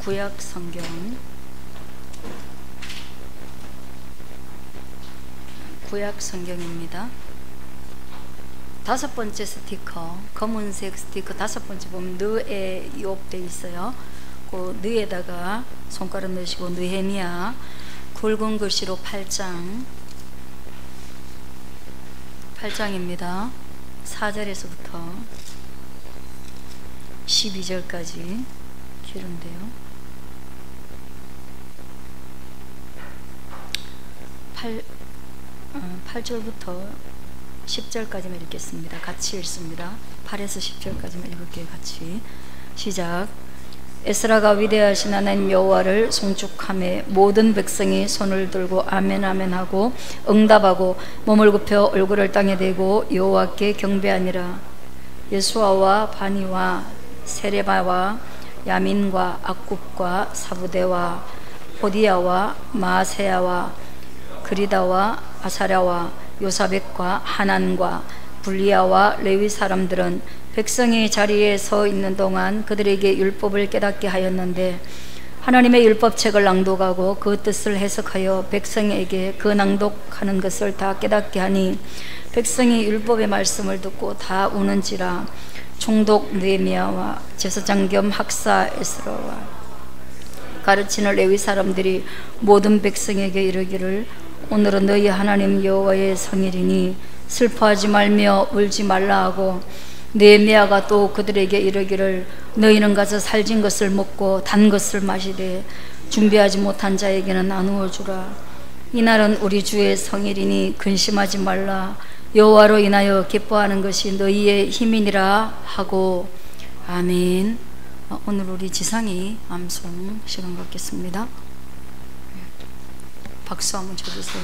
구약 성경 구약 성경입니다. 5번째 스티커, 검은색 스티커 5번째 보면 느에 이옵되어 있어요. 그 느에다가 손가락 넣으시고 느헤미야 굵은 글씨로 8장입니다. 4절에서부터 12절까지 길은데요. 8절부터 10절까지만 읽겠습니다. 같이 읽습니다. 8에서 10절까지만 읽을게요. 같이 시작. 에스라가 위대하신 하나님 여호와를 송축하며 모든 백성이 손을 들고 아멘 아멘 하고 응답하고 몸을 굽혀 얼굴을 땅에 대고 여호와께 경배하니라. 예수아와 바니와 세레바와 야민과 악굽과 사부대와 호디야와 마세야와 그리다와 아사랴와 요사백과 하난과 불리야와 레위 사람들은 백성이 자리에 서 있는 동안 그들에게 율법을 깨닫게 하였는데 하나님의 율법책을 낭독하고 그 뜻을 해석하여 백성에게 그 낭독하는 것을 다 깨닫게 하니 백성이 율법의 말씀을 듣고 다 우는지라. 총독 느헤미야와 제사장 겸 학사 에스라와 가르치는 레위 사람들이 모든 백성에게 이르기를 오늘은 너희 하나님 여호와의 성일이니 슬퍼하지 말며 울지 말라 하고 느헤미야가 또 그들에게 이르기를 너희는 가서 살진 것을 먹고 단 것을 마시되 준비하지 못한 자에게는 나누어 주라. 이날은 우리 주의 성일이니 근심하지 말라. 여호와로 인하여 기뻐하는 것이 너희의 힘이니라 하고. 아멘. 오늘 우리 지상이 암송 시간 갖겠습니다. 박수 한번 쳐주세요.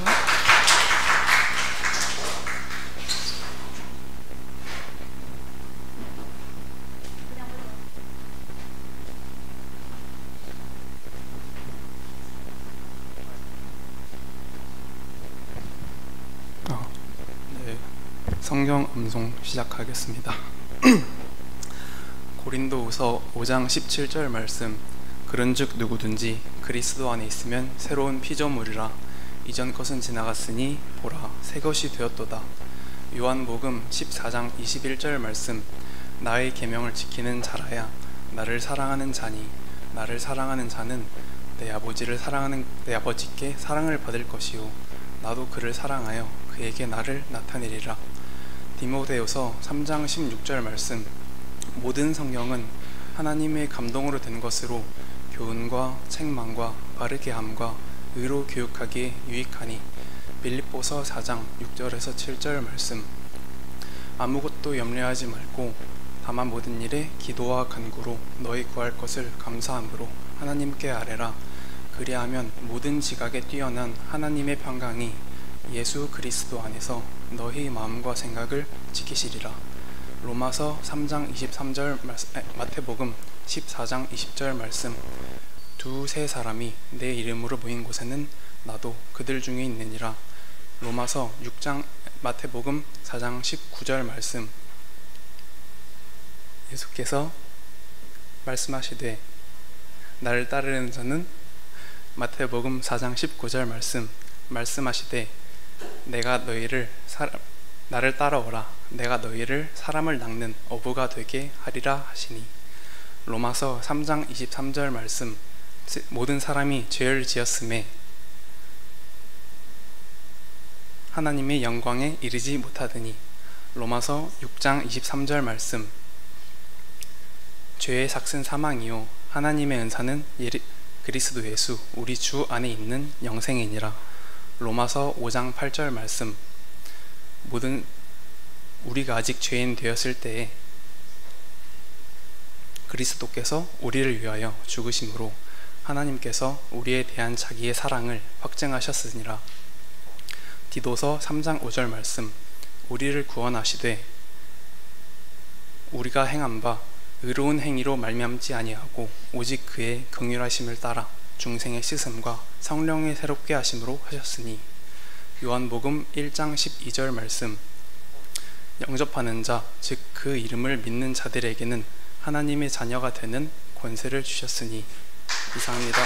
성경 암송 시작하겠습니다. 고린도후서 5장 17절 말씀. 그런즉 누구든지 그리스도 안에 있으면 새로운 피조물이라. 이전 것은 지나갔으니 보라 새 것이 되었도다. 요한복음 14장 21절 말씀. 나의 계명을 지키는 자라야 나를 사랑하는 자니 나를 사랑하는 자는 내 아버지를 사랑하는 내 아버지께 사랑을 받을 것이요 나도 그를 사랑하여 그에게 나를 나타내리라. 디모데후서 3장 16절 말씀. 모든 성경은 하나님의 감동으로 된 것으로 교훈과 책망과 바르게 함과 의로 교육하기에 유익하니. 빌립보서 4장 6절에서 7절 말씀. 아무것도 염려하지 말고 다만 모든 일에 기도와 간구로 너희 구할 것을 감사함으로 하나님께 아뢰라. 그리하면 모든 지각에 뛰어난 하나님의 평강이 예수 그리스도 안에서 너희 마음과 생각을 지키시리라. 로마서 3장 23절 마태복음 14장 20절 말씀. 두세 사람이 내 이름으로 모인 곳에는 나도 그들 중에 있느니라. 로마서 6장 마태복음 4장 19절 말씀. 예수께서 말씀하시되 나를 따르는 자는 마태복음 4장 19절 말씀하시되 나를 따라오라. 내가 너희를 사람을 낚는 어부가 되게 하리라 하시니. 로마서 3장 23절 말씀. 모든 사람이 죄를 지었음에 하나님의 영광에 이르지 못하더니. 로마서 6장 23절 말씀. 죄의 삭은 사망이요 하나님의 은사는 그리스도 예수 우리 주 안에 있는 영생이니라. 로마서 5장 8절 말씀. 우리가 아직 죄인 되었을 때에 그리스도께서 우리를 위하여 죽으심으로 하나님께서 우리에 대한 자기의 사랑을 확증하셨으니라. 디도서 3장 5절 말씀. 우리를 구원하시되 우리가 행한 바 의로운 행위로 말미암지 아니하고 오직 그의 긍휼하심을 따라 중생의 씻음과 성령의 새롭게 하심으로 하셨으니. 요한복음 1장 12절 말씀. 영접하는 자, 즉 그 이름을 믿는 자들에게는 하나님의 자녀가 되는 권세를 주셨으니. 이상입니다.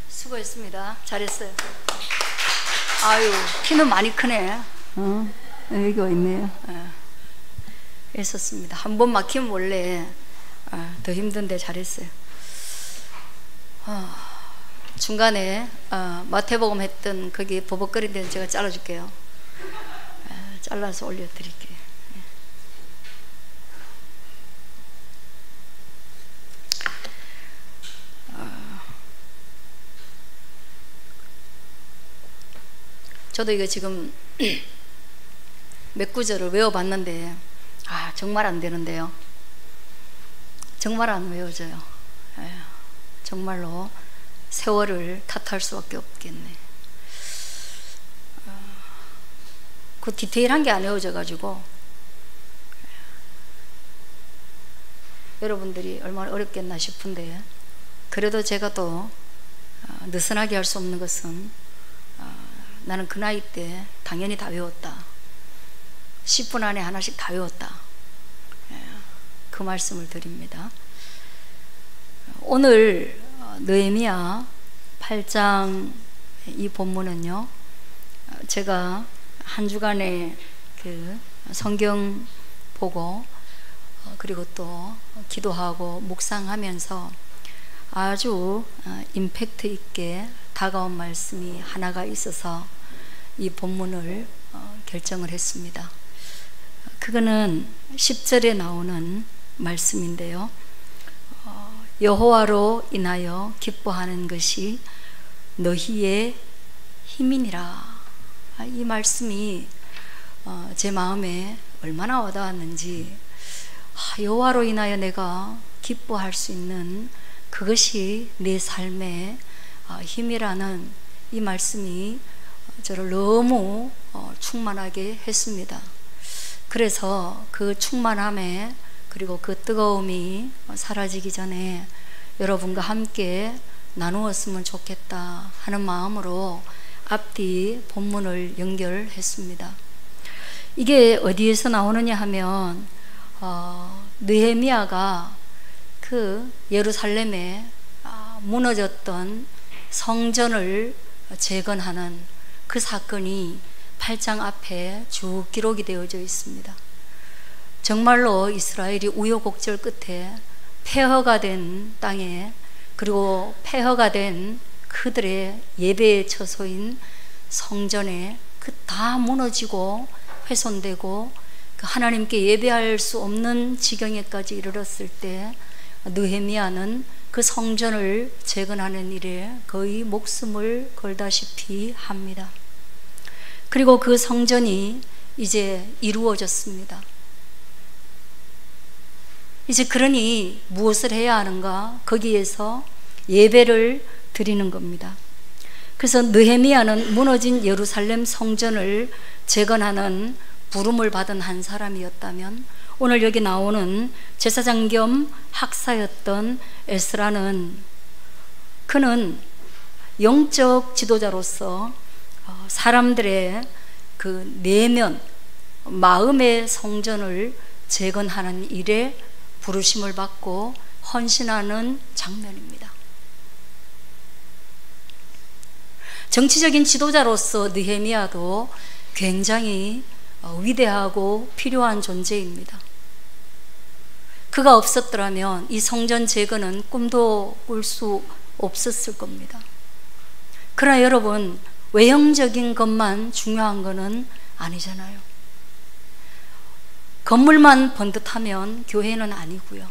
수고했습니다. 잘했어요. 아유, 키는 많이 크네. 여기 와 있네요. 애썼습니다. 한 번 막히면 원래 더 힘든데 잘했어요. 중간에 마태복음 했던 거기 버벅거린 데는 제가 잘라줄게요. 잘라서 올려드릴게요. 저도 이거 지금 몇 구절을 외워봤는데 정말 안 되는데요. 정말 안 외워져요. 정말로 세월을 탓할 수밖에 없겠네. 그 디테일한 게 안 외워져가지고 여러분들이 얼마나 어렵겠나 싶은데, 그래도 제가 또 느슨하게 할 수 없는 것은 나는 그 나이 때 당연히 다 외웠다. 10분 안에 하나씩 다 외웠다. 그 말씀을 드립니다. 오늘 느헤미야 8장 이 본문은요, 제가 한 주간에 그 성경 보고 그리고 또 기도하고 묵상하면서 아주 임팩트 있게 다가온 말씀이 하나가 있어서 이 본문을 결정을 했습니다. 그거는 10절에 나오는 말씀인데요. 여호와로 인하여 기뻐하는 것이 너희의 힘이니라. 이 말씀이 제 마음에 얼마나 와닿았는지, 여호와로 인하여 내가 기뻐할 수 있는 그것이 내 삶의 힘이라는 이 말씀이 저를 너무 충만하게 했습니다. 그래서 그 충만함에 그리고 그 뜨거움이 사라지기 전에 여러분과 함께 나누었으면 좋겠다 하는 마음으로 앞뒤 본문을 연결했습니다. 이게 어디에서 나오느냐 하면 느헤미야가 그 예루살렘에 무너졌던 성전을 재건하는 그 사건이 8장 앞에 쭉 기록이 되어져 있습니다. 정말로 이스라엘이 우여곡절 끝에 폐허가 된 땅에, 그리고 폐허가 된 그들의 예배의 처소인 성전에 그 다 무너지고 훼손되고 그 하나님께 예배할 수 없는 지경에까지 이르렀을 때 느헤미야는 그 성전을 재건하는 일에 거의 목숨을 걸다시피 합니다. 그리고 그 성전이 이제 이루어졌습니다. 이제 그러니 무엇을 해야 하는가? 거기에서 예배를 드리는 겁니다. 그래서 느헤미야는 무너진 예루살렘 성전을 재건하는 부름을 받은 한 사람이었다면, 오늘 여기 나오는 제사장 겸 학사였던 에스라는, 그는 영적 지도자로서 사람들의 그 내면 마음의 성전을 재건하는 일에 부르심을 받고 헌신하는 장면입니다. 정치적인 지도자로서 느헤미야도 굉장히 위대하고 필요한 존재입니다. 그가 없었더라면 이 성전 재건은 꿈도 꿀 수 없었을 겁니다. 그러나 여러분, 외형적인 것만 중요한 것은 아니잖아요. 건물만 번듯하면 교회는 아니고요.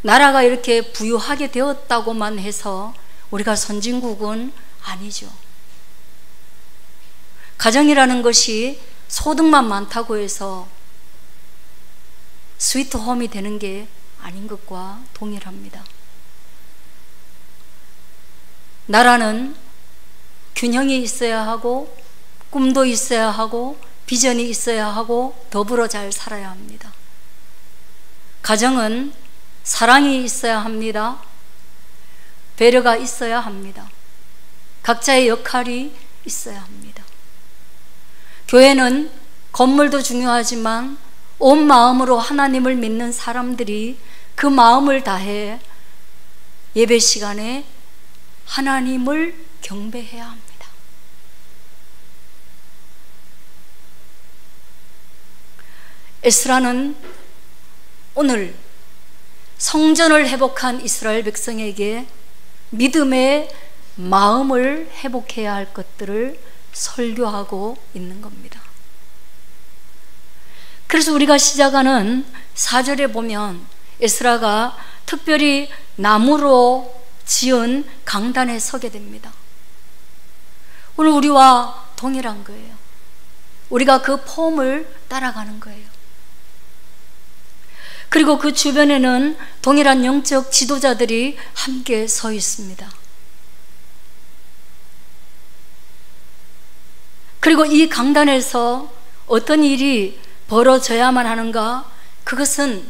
나라가 이렇게 부유하게 되었다고만 해서 우리가 선진국은 아니죠. 가정이라는 것이 소득만 많다고 해서 스위트홈이 되는 게 아닌 것과 동일합니다. 나라는 균형이 있어야 하고, 꿈도 있어야 하고, 비전이 있어야 하고, 더불어 잘 살아야 합니다. 가정은 사랑이 있어야 합니다. 배려가 있어야 합니다. 각자의 역할이 있어야 합니다. 교회는 건물도 중요하지만 온 마음으로 하나님을 믿는 사람들이 그 마음을 다해 예배 시간에 하나님을 경배해야 합니다. 에스라는 오늘 성전을 회복한 이스라엘 백성에게 믿음의 마음을 회복해야 할 것들을 설교하고 있는 겁니다. 그래서 우리가 시작하는 4절에 보면 에스라가 특별히 나무로 지은 강단에 서게 됩니다. 오늘 우리와 동일한 거예요. 우리가 그 폼을 따라가는 거예요. 그리고 그 주변에는 동일한 영적 지도자들이 함께 서 있습니다. 그리고 이 강단에서 어떤 일이 벌어져야만 하는가? 그것은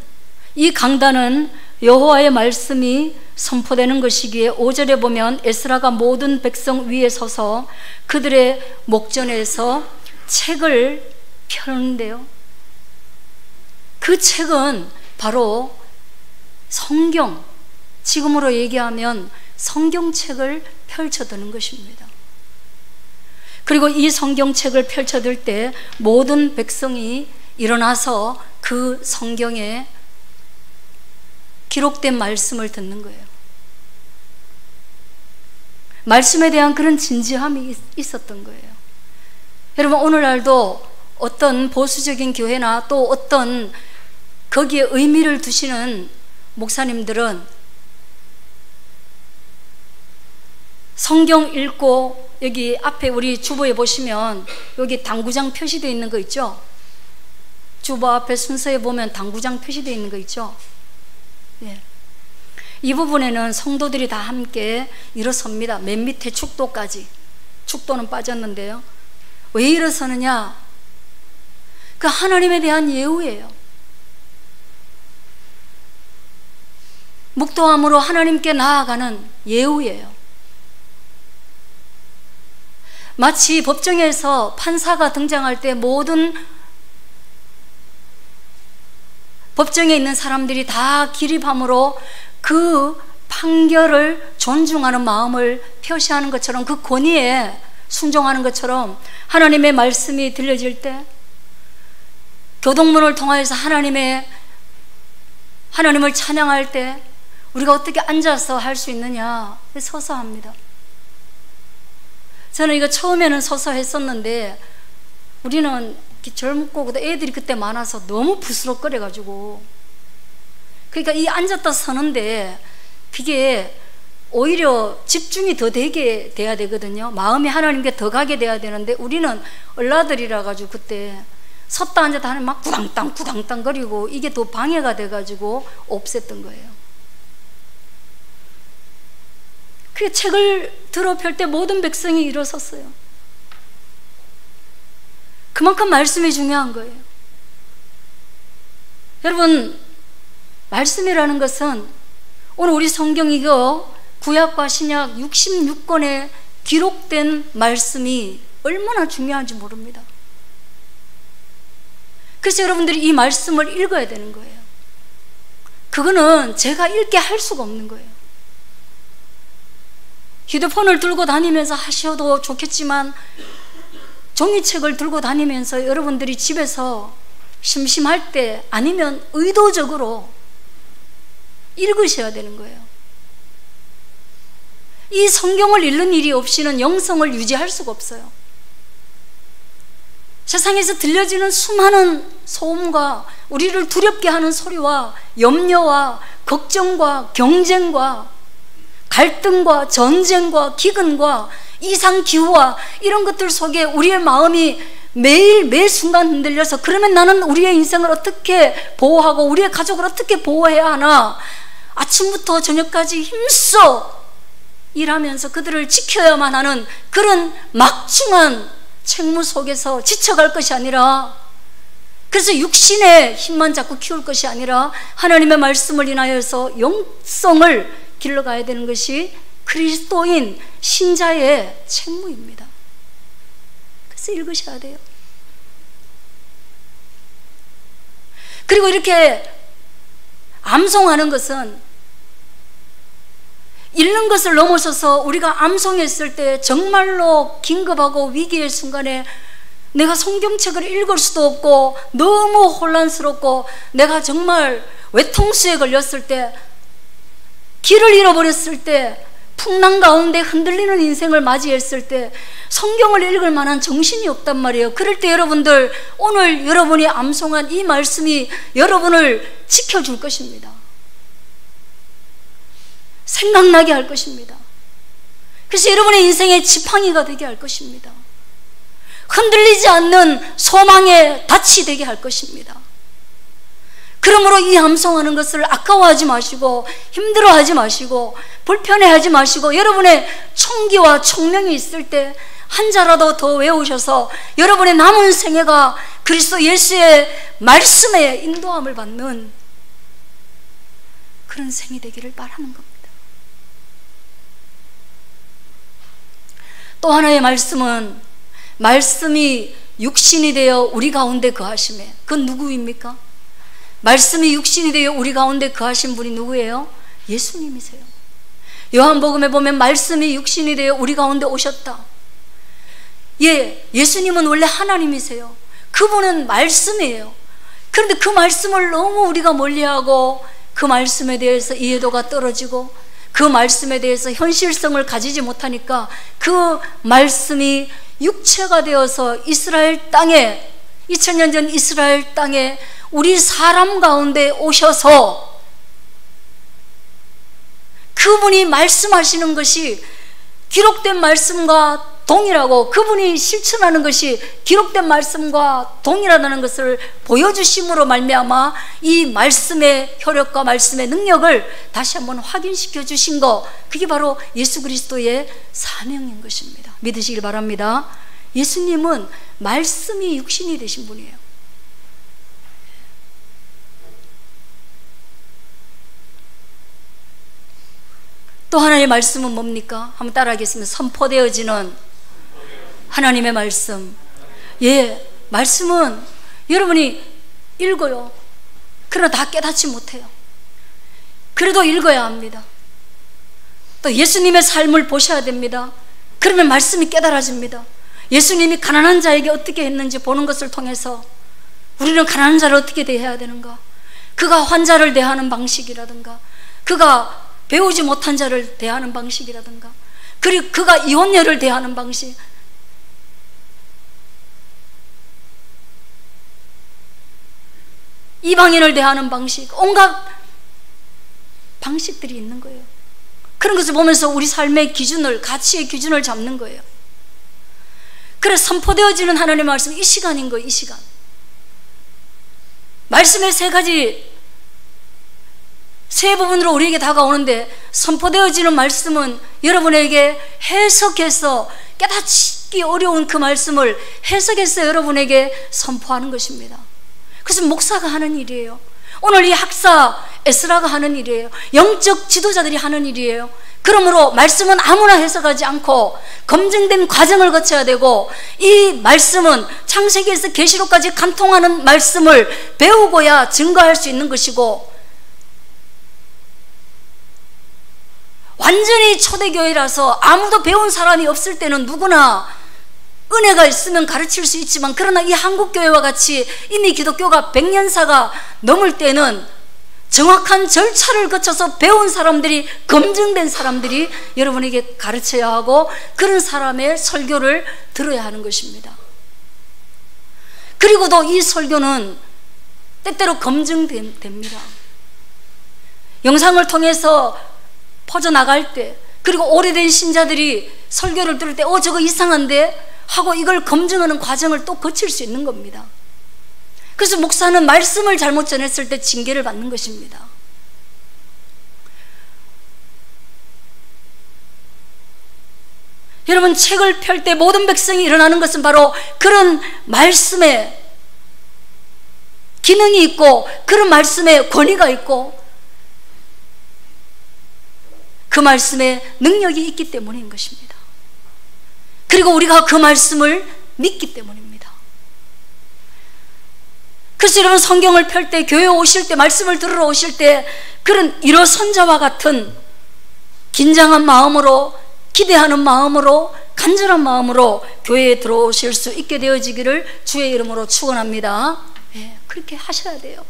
이 강단은 여호와의 말씀이 선포되는 것이기에 5절에 보면 에스라가 모든 백성 위에 서서 그들의 목전에서 책을 펴는데요, 그 책은 바로 성경, 지금으로 얘기하면 성경책을 펼쳐드는 것입니다. 그리고 이 성경책을 펼쳐들 때 모든 백성이 일어나서 그 성경에 기록된 말씀을 듣는 거예요. 말씀에 대한 그런 진지함이 있었던 거예요. 여러분, 오늘날도 어떤 보수적인 교회나 또 어떤 거기에 의미를 두시는 목사님들은 성경 읽고, 여기 앞에 우리 주보에 보시면 여기 당구장 표시되어 있는 거 있죠? 주보 앞에 순서에 보면 당구장 표시되어 있는 거 있죠? 예. 이 부분에는 성도들이 다 함께 일어섭니다. 맨 밑에 축도까지. 축도는 빠졌는데요. 왜 일어서느냐? 그 하나님에 대한 예우예요. 묵도함으로 하나님께 나아가는 예우예요. 마치 법정에서 판사가 등장할 때 모든 법정에 있는 사람들이 다 기립함으로 그 판결을 존중하는 마음을 표시하는 것처럼, 그 권위에 순종하는 것처럼 하나님의 말씀이 들려질 때 교동문을 통하여서 하나님을 찬양할 때 우리가 어떻게 앉아서 할 수 있느냐? 서서 합니다. 저는 이거 처음에는 서서 했었는데 우리는 젊고 애들이 그때 많아서 너무 부스럭거려가지고, 그러니까 이 앉았다 서는데 그게 오히려 집중이 더 되게 돼야 되거든요. 마음이 하나님께 더 가게 돼야 되는데 우리는 얼라들이라 가지고 그때 섰다 앉았다 하면 막 구당땅 거리고 이게 더 방해가 돼가지고 없앴던 거예요. 그 책을 들어 펼 때 모든 백성이 일어섰어요. 그만큼 말씀이 중요한 거예요. 여러분, 말씀이라는 것은 오늘 우리 성경 이거 구약과 신약 66권에 기록된 말씀이 얼마나 중요한지 모릅니다. 그래서 여러분들이 이 말씀을 읽어야 되는 거예요. 그거는 제가 읽게 할 수가 없는 거예요. 휴대폰을 들고 다니면서 하셔도 좋겠지만 종이책을 들고 다니면서 여러분들이 집에서 심심할 때 아니면 의도적으로 읽으셔야 되는 거예요. 이 성경을 읽는 일이 없이는 영성을 유지할 수가 없어요. 세상에서 들려지는 수많은 소음과 우리를 두렵게 하는 소리와 염려와 걱정과 경쟁과 갈등과 전쟁과 기근과 이상기후와 이런 것들 속에 우리의 마음이 매일 매 순간 흔들려서, 그러면 나는 우리의 인생을 어떻게 보호하고 우리의 가족을 어떻게 보호해야 하나, 아침부터 저녁까지 힘써 일하면서 그들을 지켜야만 하는 그런 막중한 책무 속에서 지쳐갈 것이 아니라, 그래서 육신의 힘만 자꾸 키울 것이 아니라 하나님의 말씀을 인하여서 영성을 길러가야 되는 것이 그리스도인 신자의 책무입니다. 그래서 읽으셔야 돼요. 그리고 이렇게 암송하는 것은 읽는 것을 넘어서서 우리가 암송했을 때 정말로 긴급하고 위기의 순간에 내가 성경책을 읽을 수도 없고 너무 혼란스럽고 내가 정말 외통수에 걸렸을 때, 길을 잃어버렸을 때, 풍랑 가운데 흔들리는 인생을 맞이했을 때 성경을 읽을 만한 정신이 없단 말이에요. 그럴 때 여러분들, 오늘 여러분이 암송한 이 말씀이 여러분을 지켜줄 것입니다. 생각나게 할 것입니다. 그래서 여러분의 인생의 지팡이가 되게 할 것입니다. 흔들리지 않는 소망의 닻이 되게 할 것입니다. 그러므로 이 암송하는 것을 아까워하지 마시고, 힘들어하지 마시고, 불편해하지 마시고, 여러분의 총기와 총명이 있을 때 한 자라도 더 외우셔서 여러분의 남은 생애가 그리스도 예수의 말씀에 인도함을 받는 그런 생이 되기를 바라는 겁니다. 또 하나의 말씀은, 말씀이 육신이 되어 우리 가운데 거하심에, 그건 누구입니까? 말씀이 육신이 되어 우리 가운데 거하신 분이 누구예요? 예수님이세요. 요한복음에 보면 말씀이 육신이 되어 우리 가운데 오셨다. 예, 예수님은 원래 하나님이세요. 그분은 말씀이에요. 그런데 그 말씀을 너무 우리가 멀리하고 그 말씀에 대해서 이해도가 떨어지고 그 말씀에 대해서 현실성을 가지지 못하니까 그 말씀이 육체가 되어서 이스라엘 땅에, 2000년 전 이스라엘 땅에 우리 사람 가운데 오셔서 그분이 말씀하시는 것이 기록된 말씀과 동일하고, 그분이 실천하는 것이 기록된 말씀과 동일하다는 것을 보여주심으로 말미암아 이 말씀의 효력과 말씀의 능력을 다시 한번 확인시켜 주신 것, 그게 바로 예수 그리스도의 사명인 것입니다. 믿으시길 바랍니다. 예수님은 말씀이 육신이 되신 분이에요. 또 하나의 말씀은 뭡니까? 한번 따라하겠습니다. 선포되어지는 하나님의 말씀. 예, 말씀은 여러분이 읽어요. 그러나 다 깨닫지 못해요. 그래도 읽어야 합니다. 또 예수님의 삶을 보셔야 됩니다. 그러면 말씀이 깨달아집니다. 예수님이 가난한 자에게 어떻게 했는지 보는 것을 통해서 우리는 가난한 자를 어떻게 대해야 되는가, 그가 환자를 대하는 방식이라든가, 그가 배우지 못한 자를 대하는 방식이라든가, 그리고 그가 이혼녀를 대하는 방식, 이방인을 대하는 방식, 온갖 방식들이 있는 거예요. 그런 것을 보면서 우리 삶의 기준을, 가치의 기준을 잡는 거예요. 그래서 선포되어지는 하나님의 말씀, 이 시간인 거예요. 이 시간. 말씀의 세 부분으로 우리에게 다가오는데, 선포되어지는 말씀은 여러분에게 해석해서, 깨닫기 어려운 그 말씀을 해석해서 여러분에게 선포하는 것입니다. 그것은 목사가 하는 일이에요. 오늘 이 학사 에스라가 하는 일이에요. 영적 지도자들이 하는 일이에요. 그러므로 말씀은 아무나 해석하지 않고 검증된 과정을 거쳐야 되고, 이 말씀은 창세기에서 계시록까지 관통하는 말씀을 배우고야 증거할 수 있는 것이고, 완전히 초대교회라서 아무도 배운 사람이 없을 때는 누구나 은혜가 있으면 가르칠 수 있지만, 그러나 이 한국교회와 같이 이미 기독교가 100년사가 넘을 때는 정확한 절차를 거쳐서 배운 사람들이, 검증된 사람들이 여러분에게 가르쳐야 하고, 그런 사람의 설교를 들어야 하는 것입니다. 그리고도 이 설교는 때때로 검증됩니다. 영상을 통해서 퍼져나갈 때, 그리고 오래된 신자들이 설교를 들을 때 저거 이상한데 하고 이걸 검증하는 과정을 또 거칠 수 있는 겁니다. 그래서 목사는 말씀을 잘못 전했을 때 징계를 받는 것입니다. 여러분, 책을 펼 때 모든 백성이 일어나는 것은 바로 그런 말씀에 기능이 있고, 그런 말씀에 권위가 있고, 그 말씀에 능력이 있기 때문인 것입니다. 그리고 우리가 그 말씀을 믿기 때문입니다. 그래서 여러분 성경을 펼 때, 교회 오실 때, 말씀을 들으러 오실 때 그런 일어선자와 같은 긴장한 마음으로, 기대하는 마음으로, 간절한 마음으로 교회에 들어오실 수 있게 되어지기를 주의 이름으로 축원합니다. 네, 그렇게 하셔야 돼요.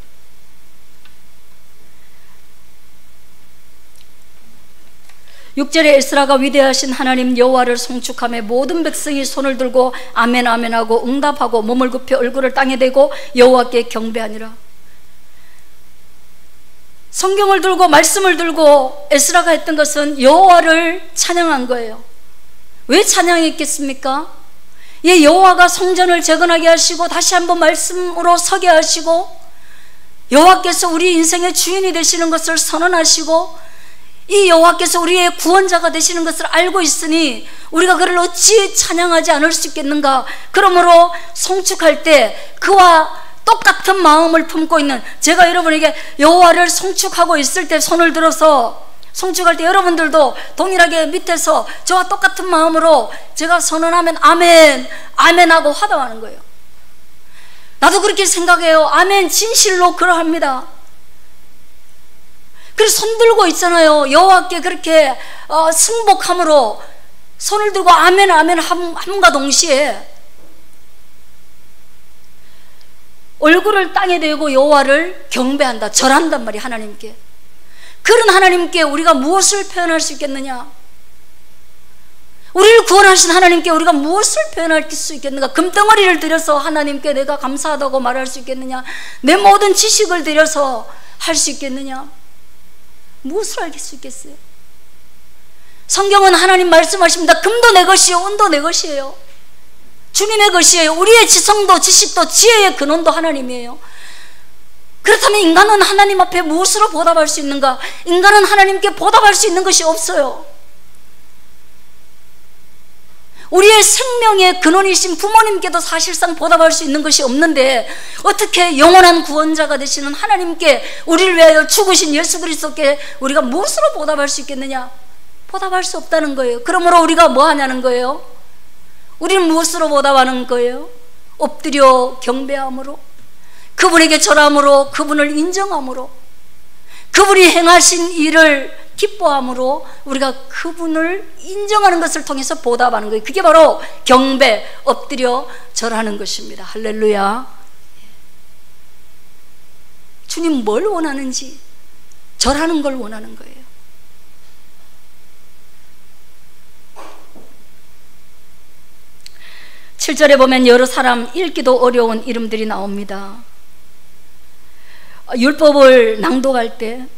육 절에 에스라가 위대하신 하나님 여호와를 송축하며 모든 백성이 손을 들고 아멘 아멘 하고 응답하고 몸을 굽혀 얼굴을 땅에 대고 여호와께 경배하니라. 성경을 들고 말씀을 들고 에스라가 했던 것은 여호와를 찬양한 거예요. 왜 찬양했겠습니까? 예, 여호와가 성전을 재건하게 하시고 다시 한번 말씀으로 서게 하시고 여호와께서 우리 인생의 주인이 되시는 것을 선언하시고 이 여호와께서 우리의 구원자가 되시는 것을 알고 있으니 우리가 그를 어찌 찬양하지 않을 수 있겠는가. 그러므로 송축할 때 그와 똑같은 마음을 품고 있는, 제가 여러분에게 여호와를 송축하고 있을 때 손을 들어서 송축할 때 여러분들도 동일하게 밑에서 저와 똑같은 마음으로 제가 선언하면 아멘 아멘 하고 화답하는 거예요. 나도 그렇게 생각해요. 아멘, 진실로 그러합니다. 그래서 손 들고 있잖아요. 여호와께 그렇게 승복함으로 손을 들고 아멘 아멘 함과 동시에 얼굴을 땅에 대고 여호와를 경배한다, 절한단 말이에요. 하나님께. 그런 하나님께 우리가 무엇을 표현할 수 있겠느냐? 우리를 구원하신 하나님께 우리가 무엇을 표현할 수 있겠는가? 금덩어리를 들여서 하나님께 내가 감사하다고 말할 수 있겠느냐? 내 모든 지식을 들여서 할 수 있겠느냐? 무엇을 알 수 있겠어요? 성경은 하나님 말씀하십니다. 금도 내 것이요 은도 내 것이에요. 주님의 것이에요. 우리의 지성도 지식도 지혜의 근원도 하나님이에요. 그렇다면 인간은 하나님 앞에 무엇으로 보답할 수 있는가? 인간은 하나님께 보답할 수 있는 것이 없어요. 우리의 생명의 근원이신 부모님께도 사실상 보답할 수 있는 것이 없는데 어떻게 영원한 구원자가 되시는 하나님께, 우리를 위하여 죽으신 예수 그리스도께 우리가 무엇으로 보답할 수 있겠느냐? 보답할 수 없다는 거예요. 그러므로 우리가 뭐 하냐는 거예요? 우리는 무엇으로 보답하는 거예요? 엎드려 경배함으로, 그분에게 절함으로, 그분을 인정함으로, 그분이 행하신 일을 기뻐함으로 우리가 그분을 인정하는 것을 통해서 보답하는 거예요. 그게 바로 경배, 엎드려 절하는 것입니다. 할렐루야. 주님 뭘 원하는지 절하는 걸 원하는 거예요. 칠 절에 보면 여러 사람 읽기도 어려운 이름들이 나옵니다. 율법을 낭독할 때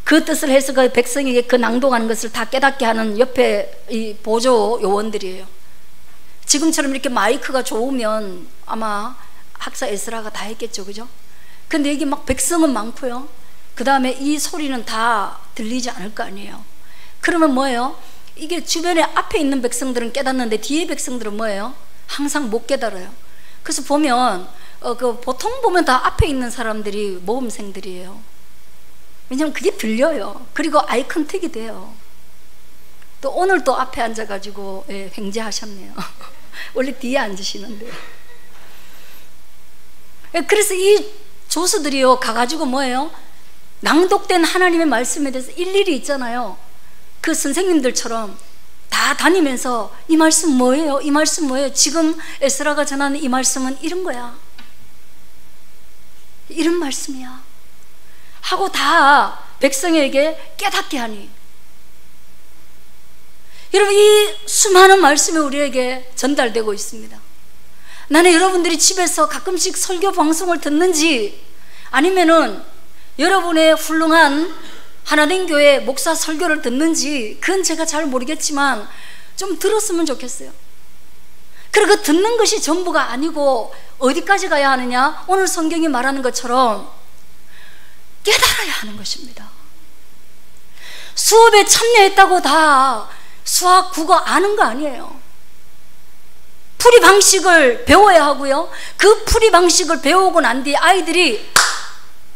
그 뜻을 해서 그 백성에게 그 낭독하는 것을 다 깨닫게 하는 옆에 이 보조 요원들이에요. 지금처럼 이렇게 마이크가 좋으면 아마 학사 에스라가 다 했겠죠, 그죠? 근데 여기 막 백성은 많고요. 그 다음에 이 소리는 다 들리지 않을 거 아니에요. 그러면 뭐예요? 이게 주변에 앞에 있는 백성들은 깨닫는데 뒤에 백성들은 뭐예요? 항상 못 깨달아요. 그래서 보면 보통 보면 다 앞에 있는 사람들이 모범생들이에요. 왜냐하면 그게 들려요. 그리고 아이 컨택이 돼요. 또 오늘 또 앞에 앉아가지고 횡재하셨네요. 원래 뒤에 앉으시는데. 그래서 이 조수들이요 가가지고 뭐예요? 낭독된 하나님의 말씀에 대해서 일일이 있잖아요. 그 선생님들처럼 다 다니면서 이 말씀 뭐예요? 이 말씀 뭐예요? 지금 에스라가 전하는 이 말씀은 이런 거야, 이런 말씀이야 하고 다 백성에게 깨닫게 하니, 여러분 이 수많은 말씀이 우리에게 전달되고 있습니다. 나는 여러분들이 집에서 가끔씩 설교 방송을 듣는지 아니면은 여러분의 훌륭한 하나된 교회 목사 설교를 듣는지 그건 제가 잘 모르겠지만 좀 들었으면 좋겠어요. 그리고 그 듣는 것이 전부가 아니고 어디까지 가야 하느냐? 오늘 성경이 말하는 것처럼 깨달아야 하는 것입니다. 수업에 참여했다고 다 수학, 국어 아는 거 아니에요. 풀이 방식을 배워야 하고요. 그 풀이 방식을 배우고 난 뒤에 아이들이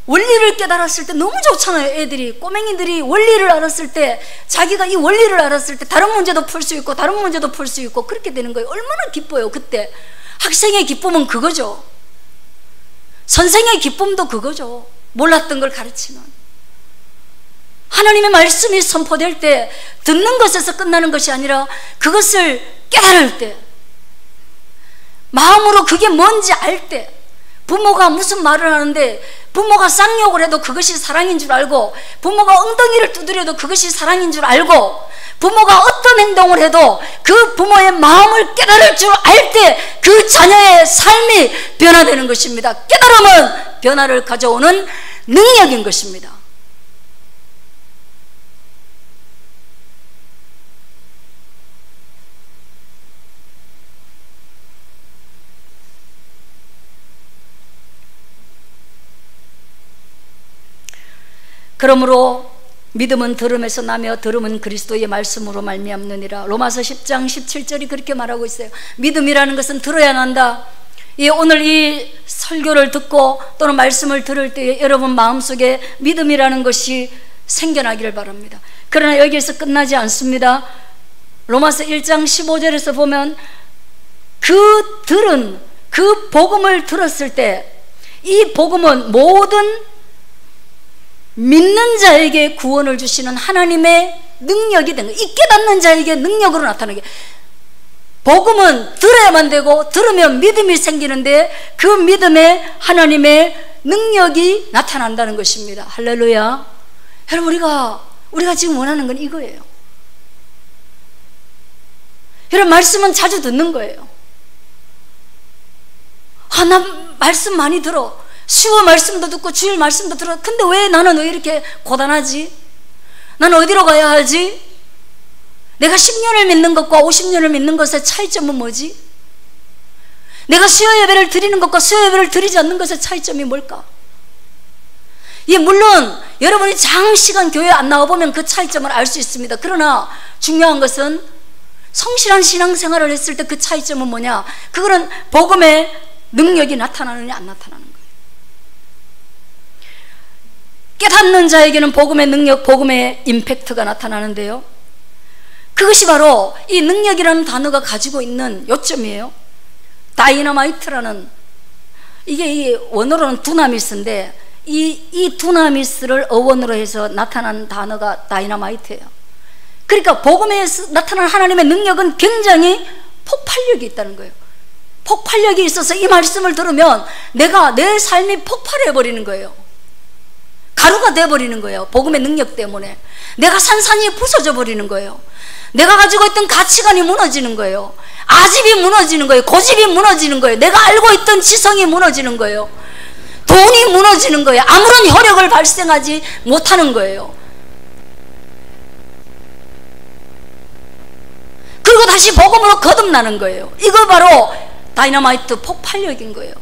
원리를 깨달았을 때 너무 좋잖아요. 애들이, 꼬맹이들이 원리를 알았을 때, 자기가 이 원리를 알았을 때 다른 문제도 풀 수 있고 다른 문제도 풀 수 있고 그렇게 되는 거예요. 얼마나 기뻐요. 그때 학생의 기쁨은 그거죠. 선생의 기쁨도 그거죠. 몰랐던 걸 가르치는. 하나님의 말씀이 선포될 때 듣는 것에서 끝나는 것이 아니라 그것을 깨달을 때, 마음으로 그게 뭔지 알 때, 부모가 무슨 말을 하는데 부모가 쌍욕을 해도 그것이 사랑인 줄 알고, 부모가 엉덩이를 두드려도 그것이 사랑인 줄 알고, 부모가 어떤 행동을 해도 그 부모의 마음을 깨달을 줄 알 때 그 자녀의 삶이 변화되는 것입니다. 깨달음은 변화를 가져오는 능력인 것입니다. 그러므로 믿음은 들음에서 나며 들음은 그리스도의 말씀으로 말미암느니라. 로마서 10장 17절이 그렇게 말하고 있어요. 믿음이라는 것은 들어야 한다. 오늘 이 설교를 듣고 또는 말씀을 들을 때 여러분 마음속에 믿음이라는 것이 생겨나기를 바랍니다. 그러나 여기에서 끝나지 않습니다. 로마서 1장 15절에서 보면 그 들은 그 복음을 들었을 때 이 복음은 모든 믿는 자에게 구원을 주시는 하나님의 능력이 된 거예요. 이 깨닫는 자에게 능력으로 나타나게. 복음은 들어야만 되고 들으면 믿음이 생기는데 그 믿음에 하나님의 능력이 나타난다는 것입니다. 할렐루야. 여러분, 우리가 지금 원하는 건 이거예요. 여러분, 말씀은 자주 듣는 거예요. 나 말씀 많이 들어. 수요 말씀도 듣고 주일 말씀도 들어. 근데 왜 나는 왜 이렇게 고단하지? 나는 어디로 가야 하지? 내가 10년을 믿는 것과 50년을 믿는 것의 차이점은 뭐지? 내가 수요 예배를 드리는 것과 수요 예배를 드리지 않는 것의 차이점이 뭘까? 물론 여러분이 장시간 교회에 안 나와보면 그 차이점을 알 수 있습니다. 그러나 중요한 것은 성실한 신앙생활을 했을 때 그 차이점은 뭐냐? 그거는 복음의 능력이 나타나느냐 안 나타나는 거예요. 깨닫는 자에게는 복음의 능력, 복음의 임팩트가 나타나는데요, 그것이 바로 이 능력이라는 단어가 가지고 있는 요점이에요. 다이너마이트라는, 이게 이 원어로는 두나미스인데 이 두나미스를 어원으로 해서 나타난 단어가 다이너마이트예요. 그러니까 복음에 나타난 하나님의 능력은 굉장히 폭발력이 있다는 거예요. 폭발력이 있어서 이 말씀을 들으면 내 삶이 폭발해버리는 거예요. 가루가 돼버리는 거예요. 복음의 능력 때문에 내가 산산이 부서져 버리는 거예요. 내가 가지고 있던 가치관이 무너지는 거예요. 아집이 무너지는 거예요. 고집이 무너지는 거예요. 내가 알고 있던 지성이 무너지는 거예요. 돈이 무너지는 거예요. 아무런 효력을 발생하지 못하는 거예요. 그리고 다시 복음으로 거듭나는 거예요. 이거 바로 다이너마이트 폭발력인 거예요.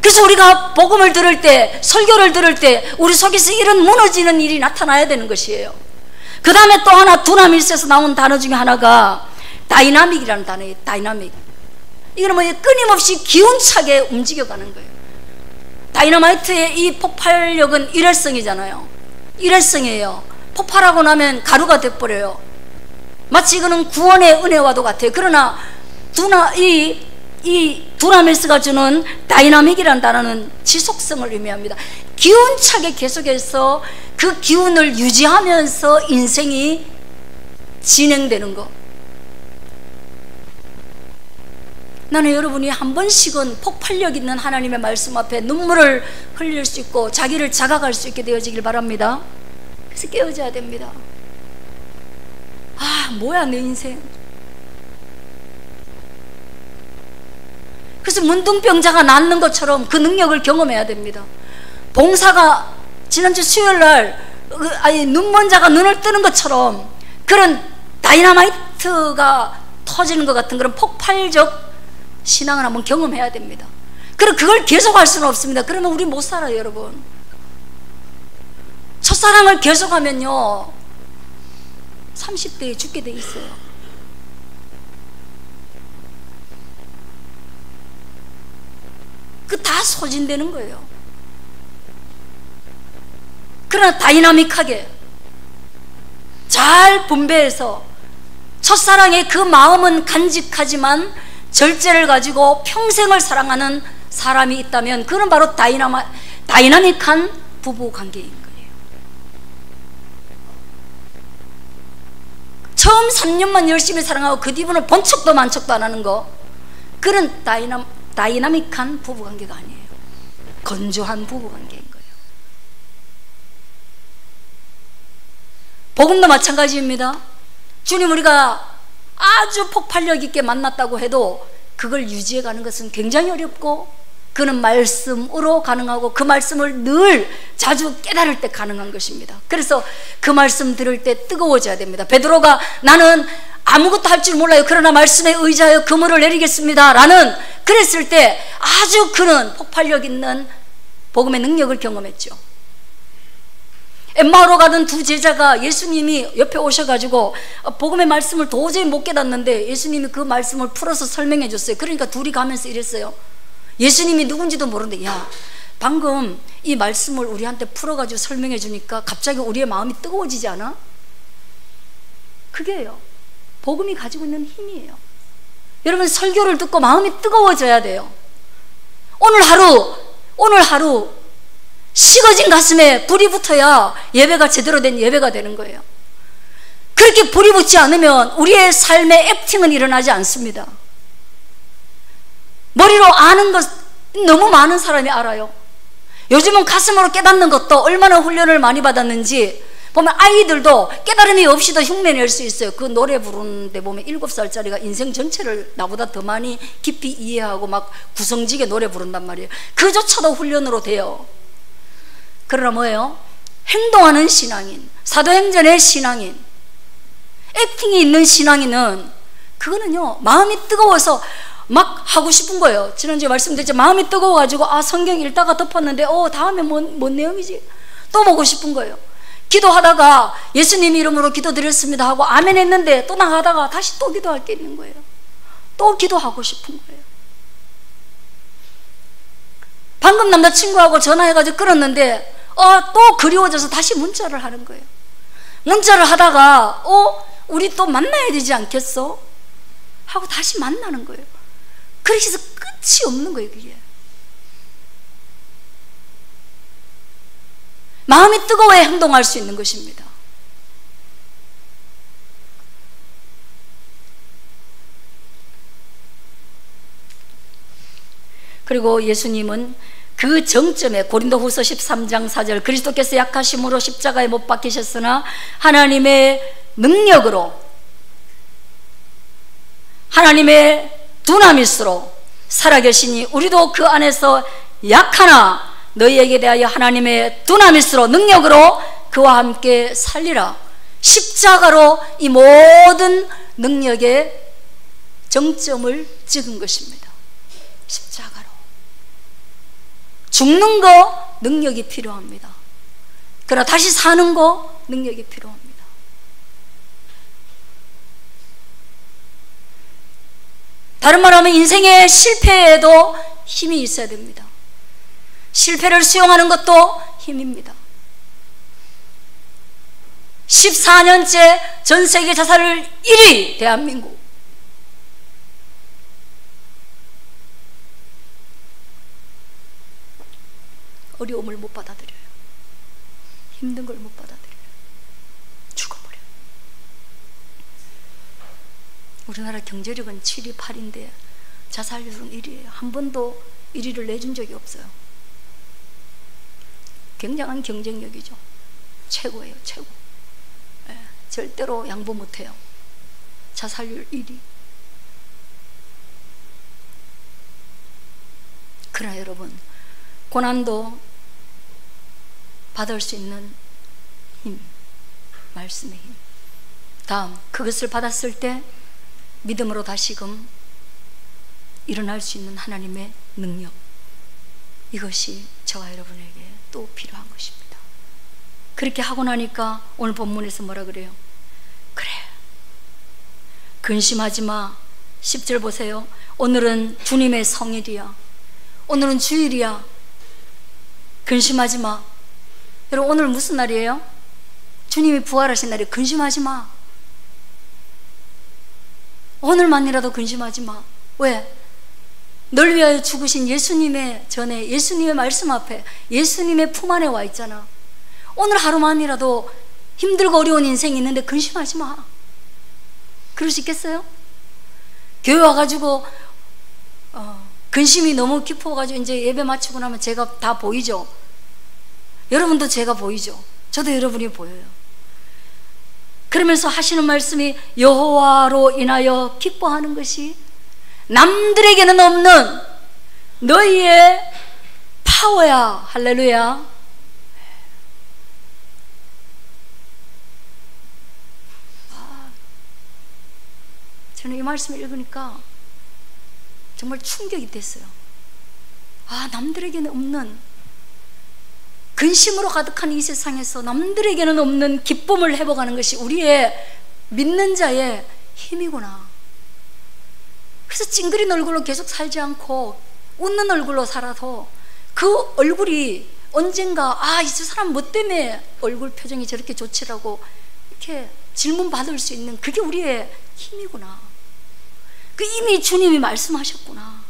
그래서 우리가 복음을 들을 때, 설교를 들을 때 우리 속에서 이런 무너지는 일이 나타나야 되는 것이에요. 그 다음에 또 하나, 두나미스에서 나온 단어 중에 하나가 다이나믹이라는 단어예요. 다이나믹. 이거는 뭐 끊임없이 기운차게 움직여가는 거예요. 다이너마이트의 이 폭발력은 일회성이잖아요. 일회성이에요. 폭발하고 나면 가루가 돼버려요. 마치 이거는 구원의 은혜와도 같아요. 그러나 이 두나미스가 주는 다이나믹이라는 단어는 지속성을 의미합니다. 기운차게 계속해서 그 기운을 유지하면서 인생이 진행되는 것. 나는 여러분이 한 번씩은 폭발력 있는 하나님의 말씀 앞에 눈물을 흘릴 수 있고 자기를 자각할 수 있게 되어지길 바랍니다. 그래서 깨어져야 됩니다. 뭐야 내 인생. 그래서 문둥병자가 낫는 것처럼 그 능력을 경험해야 됩니다. 봉사가 지난주 수요일날 눈먼 자가 눈을 뜨는 것처럼 그런 다이너마이트가 터지는 것 같은 그런 폭발적 신앙을 한번 경험해야 됩니다. 그리고 그걸 계속할 수는 없습니다. 그러면 우리 못 살아요, 여러분. 첫사랑을 계속하면요 30대에 죽게 돼 있어요. 그 다 소진되는 거예요. 그러나 다이나믹하게 잘 분배해서 첫사랑의 그 마음은 간직하지만 절제를 가지고 평생을 사랑하는 사람이 있다면 그는 바로 다이나믹한 부부 관계인 거예요. 처음 3년만 열심히 사랑하고 그 뒤로는 본 척도 만 척도 안 하는 거, 그런 다이나믹한 부부 관계가 아니에요. 건조한 부부 관계인 거예요. 복음도 마찬가지입니다. 주님 우리가 아주 폭발력 있게 만났다고 해도 그걸 유지해 가는 것은 굉장히 어렵고, 그는 말씀으로 가능하고 그 말씀을 늘 자주 깨달을 때 가능한 것입니다. 그래서 그 말씀 들을 때 뜨거워져야 됩니다. 베드로가 나는 아무것도 할 줄 몰라요, 그러나 말씀에 의지하여 그물을 내리겠습니다 라는 그랬을 때 아주 그는 폭발력 있는 복음의 능력을 경험했죠. 엠마오로 가던 두 제자가 예수님이 옆에 오셔가지고 복음의 말씀을 도저히 못 깨닫는데 예수님이 그 말씀을 풀어서 설명해 줬어요. 그러니까 둘이 가면서 이랬어요. 예수님이 누군지도 모르는데, 야, 방금 이 말씀을 우리한테 풀어가지고 설명해 주니까 갑자기 우리의 마음이 뜨거워지지 않아? 그게요, 복음이 가지고 있는 힘이에요. 여러분, 설교를 듣고 마음이 뜨거워져야 돼요. 오늘 하루 식어진 가슴에 불이 붙어야 예배가 제대로 된 예배가 되는 거예요. 그렇게 불이 붙지 않으면 우리의 삶의 액팅은 일어나지 않습니다. 머리로 아는 것 너무 많은 사람이 알아요. 요즘은 가슴으로 깨닫는 것도 얼마나 훈련을 많이 받았는지 보면 아이들도 깨달음이 없이도 흉내낼 수 있어요. 그 노래 부르는데 보면 7살짜리가 인생 전체를 나보다 더 많이 깊이 이해하고 막 구성지게 노래 부른단 말이에요. 그조차도 훈련으로 돼요. 그러나 뭐예요? 행동하는 신앙인, 사도행전의 신앙인, 액팅이 있는 신앙인은 그거는요, 마음이 뜨거워서 막 하고 싶은 거예요. 지난주에 말씀드렸죠. 마음이 뜨거워가지고 성경 읽다가 덮었는데 다음에 뭔 내용이지? 또 보고 싶은 거예요. 기도하다가 예수님 이름으로 기도드렸습니다 하고 아멘 했는데 또 나가다가 다시 또 기도할 게 있는 거예요. 또 기도하고 싶은 거예요. 방금 남자친구하고 전화해가지고 끊었는데 또 그리워져서 다시 문자를 하는 거예요. 문자를 하다가 우리 또 만나야 되지 않겠어? 하고 다시 만나는 거예요. 그렇게 해서 끝이 없는 거예요. 그게 마음이 뜨거워야 행동할 수 있는 것입니다. 그리고 예수님은 그 정점에 고린도후서 13장 4절 그리스도께서 약하심으로 십자가에 못 박히셨으나 하나님의 능력으로 하나님의 두나미스로 살아계시니 우리도 그 안에서 약하나 너희에게 대하여 하나님의 두나미스로 능력으로 그와 함께 살리라. 십자가로 이 모든 능력의 정점을 찍은 것입니다. 십자가로 죽는 거 능력이 필요합니다. 그러나 다시 사는 거 능력이 필요합니다. 다른 말하면 인생의 실패에도 힘이 있어야 됩니다. 실패를 수용하는 것도 힘입니다. 14년째 전 세계 자살률 1위 대한민국. 어려움을 못 받아들여요. 힘든 걸 못 받아들여요. 죽어버려요. 우리나라 경제력은 7위, 8위인데 자살률은 1위예요. 한 번도 1위를 내준 적이 없어요. 굉장한 경쟁력이죠. 최고예요, 최고. 네, 절대로 양보 못해요. 자살률 1위. 그러나 여러분, 고난도 받을 수 있는 힘, 말씀의 힘. 다음, 그것을 받았을 때 믿음으로 다시금 일어날 수 있는 하나님의 능력, 이것이 저와 여러분에게 또 필요한 것입니다. 그렇게 하고 나니까 오늘 본문에서 뭐라 그래요? 그래, 근심하지 마. 10절 보세요. 오늘은 주님의 성일이야. 오늘은 주일이야. 근심하지 마. 여러분, 오늘 무슨 날이에요? 주님이 부활하신 날이에요. 근심하지 마. 오늘만이라도 근심하지 마. 왜? 널 위하여 죽으신 예수님의 전에, 예수님의 말씀 앞에, 예수님의 품 안에 와 있잖아. 오늘 하루만이라도 힘들고 어려운 인생이 있는데 근심하지 마. 그럴 수 있겠어요? 교회 와가지고 근심이 너무 깊어가지고 이제 예배 마치고 나면 제가 다 보이죠? 여러분도 제가 보이죠? 저도 여러분이 보여요. 그러면서 하시는 말씀이 여호와로 인하여 기뻐하는 것이 남들에게는 없는 너희의 파워야. 할렐루야. 저는 이 말씀을 읽으니까 정말 충격이 됐어요. 남들에게는 없는, 근심으로 가득한 이 세상에서 남들에게는 없는 기쁨을 회복하는 것이 우리의 믿는 자의 힘이구나. 그래서 찡그린 얼굴로 계속 살지 않고 웃는 얼굴로 살아도 그 얼굴이 언젠가 이 사람 뭐 때문에 얼굴 표정이 저렇게 좋지라고 이렇게 질문 받을 수 있는, 그게 우리의 힘이구나. 그 이미 주님이 말씀하셨구나.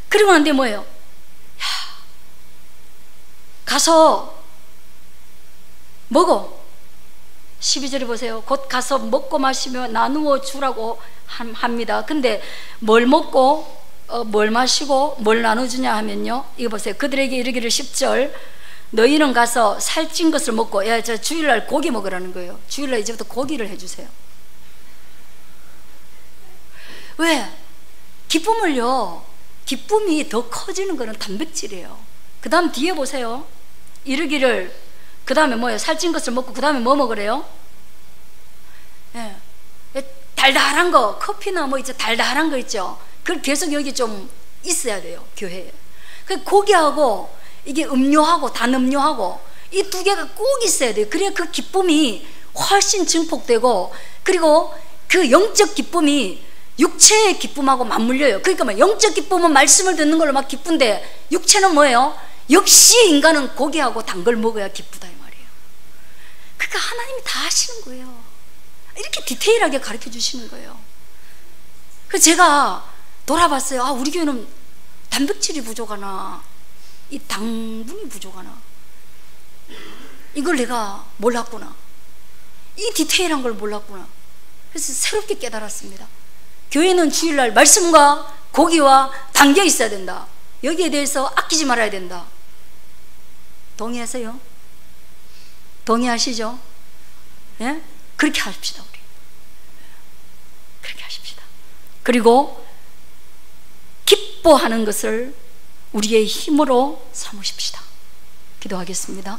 그리고 난 뒤에 뭐예요? 가서 먹어. 12절에 보세요. 곧 가서 먹고 마시며 나누어 주라고 합니다. 근데 뭘 먹고 뭘 마시고 뭘 나눠주냐 하면요, 이거 보세요. 그들에게 이르기를 10절, 너희는 가서 살찐 것을 먹고, 저 주일날 고기 먹으라는 거예요. 주일날 이제부터 고기를 해주세요. 왜? 기쁨이 더 커지는 거는 단백질이에요. 그 다음 뒤에 보세요. 이르기를, 그 다음에 뭐예요? 살찐 것을 먹고 그 다음에 뭐 먹으래요? 달달한 거, 커피나 뭐 있죠, 달달한 거 있죠. 그걸 계속 여기 좀 있어야 돼요, 교회에. 그 고기하고 이게 음료하고 단음료하고 이 두 개가 꼭 있어야 돼요. 그래야 그 기쁨이 훨씬 증폭되고, 그리고 그 영적 기쁨이 육체의 기쁨하고 맞물려요. 그러니까 뭐 영적 기쁨은 말씀을 듣는 걸로 막 기쁜데, 육체는 뭐예요? 역시 인간은 고기하고 단 걸 먹어야 기쁘다 이 말이에요. 그러니까 하나님이 다 하시는 거예요. 이렇게 디테일하게 가르쳐 주시는 거예요. 그래서 제가 돌아봤어요. 우리 교회는 단백질이 부족하나 이 당분이 부족하나, 이걸 내가 몰랐구나. 이 디테일한 걸 몰랐구나. 그래서 새롭게 깨달았습니다. 교회는 주일날 말씀과 고기와 담겨 있어야 된다. 여기에 대해서 아끼지 말아야 된다. 동의하세요? 동의하시죠? 예? 그렇게 합시다. 우리 그렇게 하십시다. 그리고 기뻐하는 것을 우리의 힘으로 삼으십시다. 기도하겠습니다.